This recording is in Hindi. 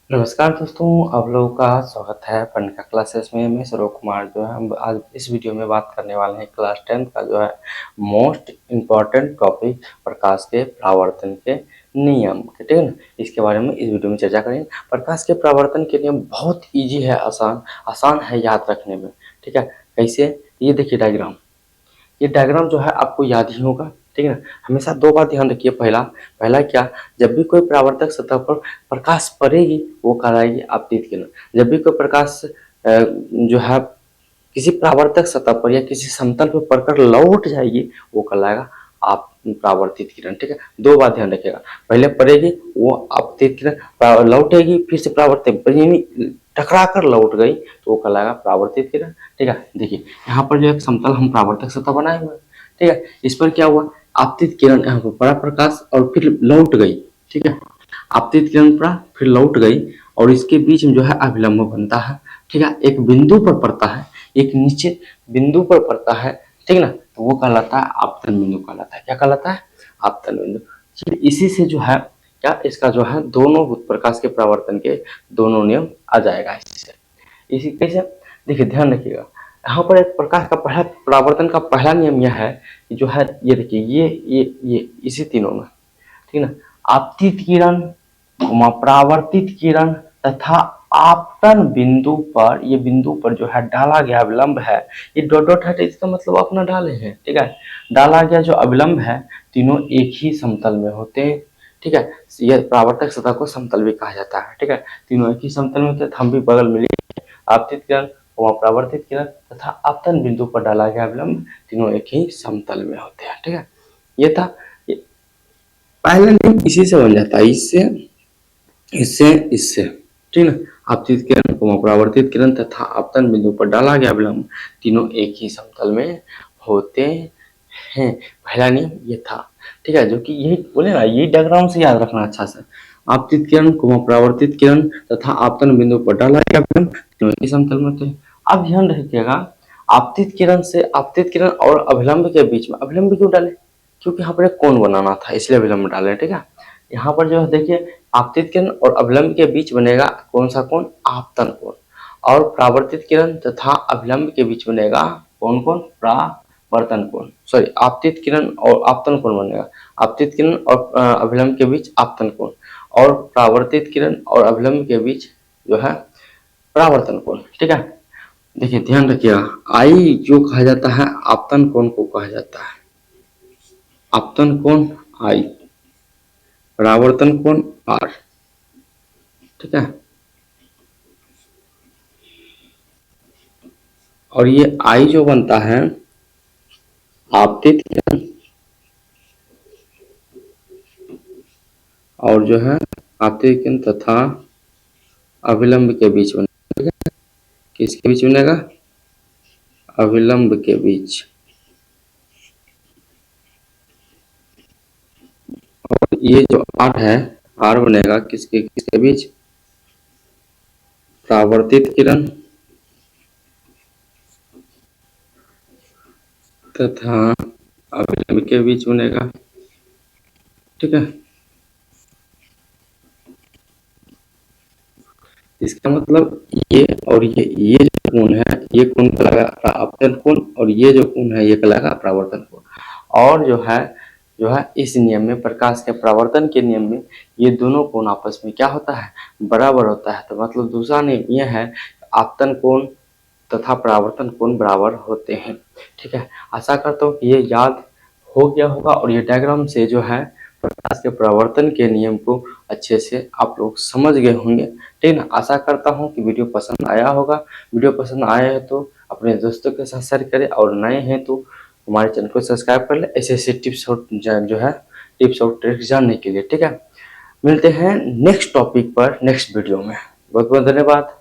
नमस्कार दोस्तों, आप लोगों का स्वागत है पढ़ने का क्लासेस में। मैं सरोज कुमार जो है हम आज इस वीडियो में बात करने वाले हैं क्लास 10th का जो है मोस्ट इम्पॉर्टेंट टॉपिक प्रकाश के परावर्तन के नियम, ठीक है ना। इसके बारे में इस वीडियो में चर्चा करेंगे। प्रकाश के परावर्तन के नियम बहुत इजी है, आसान है याद रखने में, ठीक है। कैसे, ये देखिए डायग्राम, ये डायग्राम जो है आपको याद ही होगा, ठीक है ना। हमेशा दो बात ध्यान रखिए। पहला क्या, जब भी कोई परावर्तक सतह पर प्रकाश पड़ेगी वो कहलाएगी आपतित किरण। जब भी कोई प्रकाश जो है किसी परावर्तक सतह पर या किसी समतल पर पड़कर लौट जाएगी वो कहलाएगा आप परावर्तित किरण, ठीक है। दो बात ध्यान रखिएगा, पहले पड़ेगी वो आपतित किरण, लौटेगी फिर से परावर्तित, टकरा कर लौट गई तो वो कहलाएगा परावर्तित किरण, ठीक है। देखिए यहाँ पर जो एक समतल हम परावर्तक सतह बनाए हुए हैं, ठीक है। इस पर क्या हुआ, आपतित किरण यहाँ पर पड़ा प्रकाश और फिर लौट गई, ठीक है। आपतित किरण पड़ा फिर लौट गई और इसके बीच में जो है अभिलंब बनता है, ठीक है। एक बिंदु पर पड़ता है, एक निश्चित बिंदु पर पड़ता है, ठीक ना, तो वो कहलाता है आपतन बिंदु कहलाता है। क्या कहलाता है, आपतन बिंदु। फिर इसी से जो है क्या, इसका जो है दोनों प्रकाश के परावर्तन के दोनों नियम आ जाएगा इसी से। इसी कैसे, देखिए ध्यान रखिएगा, यहाँ पर एक प्रकाश का पहला परावर्तन का पहला नियम यह है कि जो है ये देखिए ये इसी तीनों में, ठीक है ना, आपतित किरण, परावर्तित किरण तथा आपतन बिंदु पर, ये बिंदु पर जो है डाला गया अविलंब है, ये डॉट डॉट है तो इसका मतलब अपना डाले हैं, ठीक है। डाला गया जो अविलंब है तीनों एक ही समतल में होते हैं, ठीक है। यह परावर्तक सतह को समतल भी कहा जाता है, ठीक है। तीनों एक ही समतल में होते हैं, हम भी बगल में लिखे आपतित किरण, परावर्तित किरण तथा आपतन बिंदु पर डाला गया अविलंब तीनों एक ही समतल में होते हैं, ठीक है। ये था पहला नियम, इसी से बन जाता है, इससे इससे इससे, ठीक है। आपतित किरण, परावर्तित किरण तथा आपतन बिंदु पर डाला गया अविलंब तीनों एक ही समतल में होते हैं। पहला नियम ये था, ठीक है, जो कि यही बोले ना, यही डायग्राम से याद रखना अच्छा से। आपतित किरण, परावर्तित किरण तथा आपतन बिंदु पर डाला गया अविलंब तीनों एक ही समतल में होते हैं। अब ध्यान रखिएगा, आपतित किरण और अभिलंब के बीच में अभिलंब क्यों डाले, क्योंकि यहाँ पर एक कोण बनाना था इसलिए अभिलंब डाले, ठीक है। यहाँ पर जो है देखिए आपतित किरण और अभिलंब के बीच बनेगा कौन सा कोण, आपतन कोण। और परावर्तित किरण तथा अभिलंब के बीच बनेगा कौन कोण, परावर्तन कोण। सॉरी, आपतित किरण और आपतन कोण बनेगा, आपतित किरण और अभिलंब के बीच आपतन कोण, और परावर्तित किरण और अभिलंब के बीच जो है परावर्तन कोण, ठीक है। देखिए ध्यान रखिएगा, आई जो कहा जाता है आपतन कोण को कहा जाता है आपतन कोण आई, परावर्तन कोण आर, ठीक है। और ये आई जो बनता है आपतित किरण और जो है आपतित किरण तथा अभिलंब के बीच बनेगा, किसके बीच बनेगा, अभिलंब के बीच। और ये जो आर है, आर बनेगा किसके किसके बीच, परावर्तित किरण तथा अभिलंब के बीच बनेगा, ठीक है। इसका मतलब ये और ये जो कोण है ये कोण कहलाएगा आपतन कोण और ये जो कोण है ये कहलाएगा परावर्तन कोण। और जो है इस नियम में, प्रकाश के परावर्तन के नियम में, ये दोनों कोण आपस में क्या होता है, बराबर होता है। तो मतलब दूसरा नियम ये है, आपतन कोण तथा परावर्तन कोण बराबर होते हैं, ठीक है। आशा करता हूँ कि ये याद हो गया होगा और ये डायग्राम से जो है प्रकाश के परावर्तन के नियम को अच्छे से आप लोग समझ गए होंगे, ठीक है ना। आशा करता हूँ कि वीडियो पसंद आया होगा। वीडियो पसंद आया है तो अपने दोस्तों के साथ शेयर करें और नए हैं तो हमारे चैनल को सब्सक्राइब कर ले, ऐसे टिप्स और जो है टिप्स और ट्रिक्स जानने के लिए, ठीक है। मिलते हैं नेक्स्ट टॉपिक पर नेक्स्ट वीडियो में। बहुत बहुत धन्यवाद।